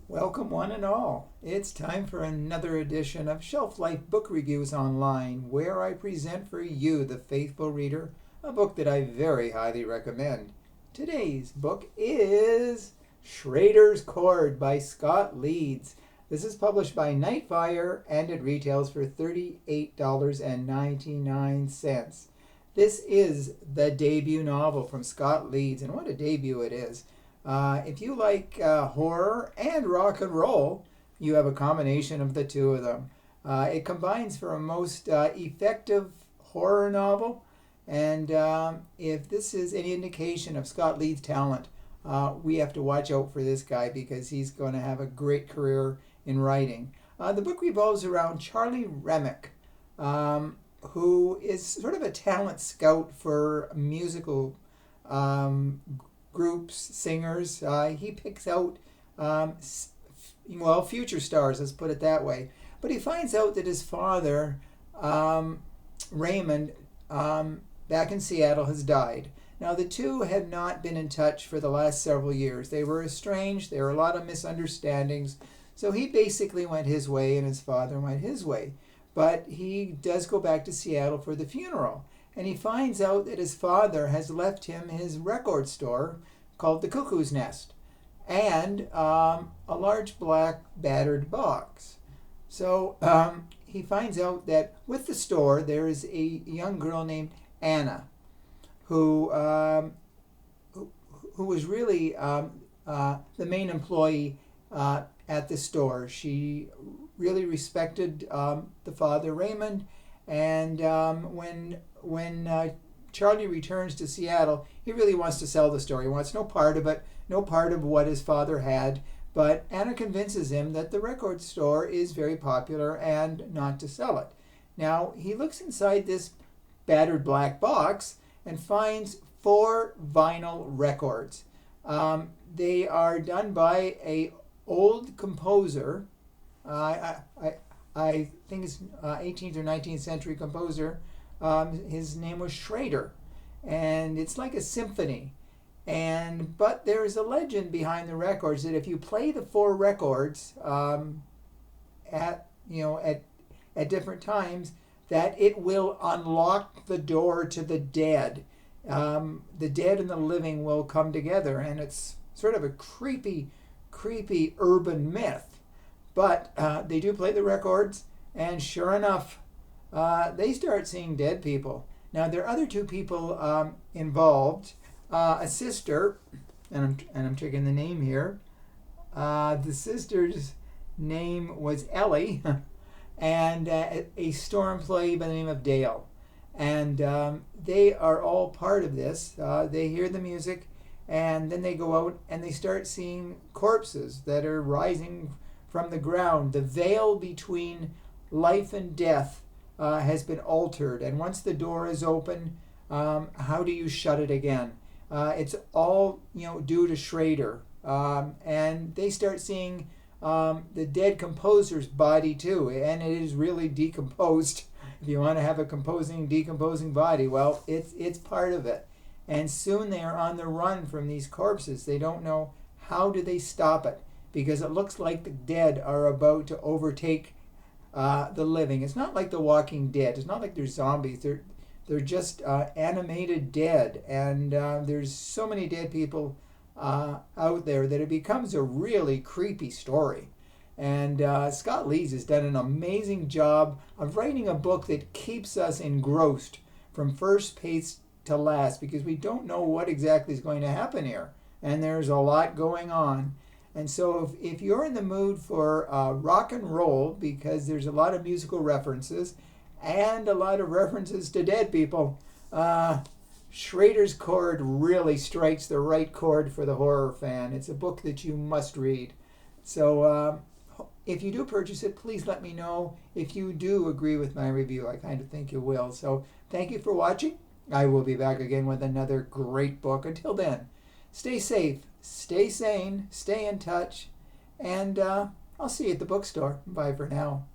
Welcome, one and all. It's time for another edition of Shelf Life Book Reviews Online, where I present for you, the faithful reader, a book that I very highly recommend. Today's book is SCHRADER'S CHORD by Scott Leeds. This is published by Nightfire and it retails for $38.99. This is the debut novel from Scott Leeds, and what a debut it is. If you like horror and rock and roll, you have a combination of the two of them. It combines for a most effective horror novel, and if this is any indication of Scott Leeds' talent, we have to watch out for this guy because he's going to have a great career in writing. The book revolves around Charlie Remick, who is sort of a talent scout for musical groups, singers. He picks out, future stars, let's put it that way. But he finds out that his father, Raymond, back in Seattle, has died. Now, the two had not been in touch for the last several years. They were estranged. There were a lot of misunderstandings. So he basically went his way and his father went his way. But he does go back to Seattle for the funeral. And he finds out that his father has left him his record store called the Cuckoo's Nest and a large black battered box. So he finds out that with the store there is a young girl named Anna who was really the main employee at the store. She really respected the father, Raymond, and when Charlie returns to Seattle, he really wants to sell the store. He wants no part of it, no part of what his father had. But Anna convinces him that the record store is very popular and not to sell it. Now, he looks inside this battered black box and finds 4 vinyl records. They are done by a old composer. I think it's 18th or 19th century composer. His name was Schrader, and it's like a symphony. But there is a legend behind the records that if you play the 4 records at different times, that it will unlock the door to the dead. The dead and the living will come together, and it's sort of a creepy urban myth. But they do play the records, and sure enough, they start seeing dead people. Now, there are other 2 people involved. A sister, and I'm checking the name here. The sister's name was Ellie, and a store employee by the name of Dale. And they are all part of this. They hear the music, and then they go out and they start seeing corpses that are rising from the ground. The veil between life and death has been altered, and once the door is open, how do you shut it again? It's all due to Schrader, and they start seeing the dead composer's body too, and it is really decomposed. If you want to have a decomposing body, well, it's part of it. And soon they are on the run from these corpses. They don't know how do they stop it, because it looks like the dead are about to overtake the living. It's not like The Walking Dead. It's not like they're zombies. They're just animated dead, and there's so many dead people out there that it becomes a really creepy story. And Scott Leeds has done an amazing job of writing a book that keeps us engrossed from first page to last, because we don't know what exactly is going to happen here, and there's a lot going on. And so if you're in the mood for rock and roll, because there's a lot of musical references and a lot of references to dead people, SCHRADER'S CHORD really strikes the right chord for the horror fan. It's a book that you must read. So if you do purchase it, please let me know if you do agree with my review. I kind of think you will. So thank you for watching. I will be back again with another great book. Until then, stay safe, stay sane, stay in touch, and I'll see you at the bookstore. Bye for now.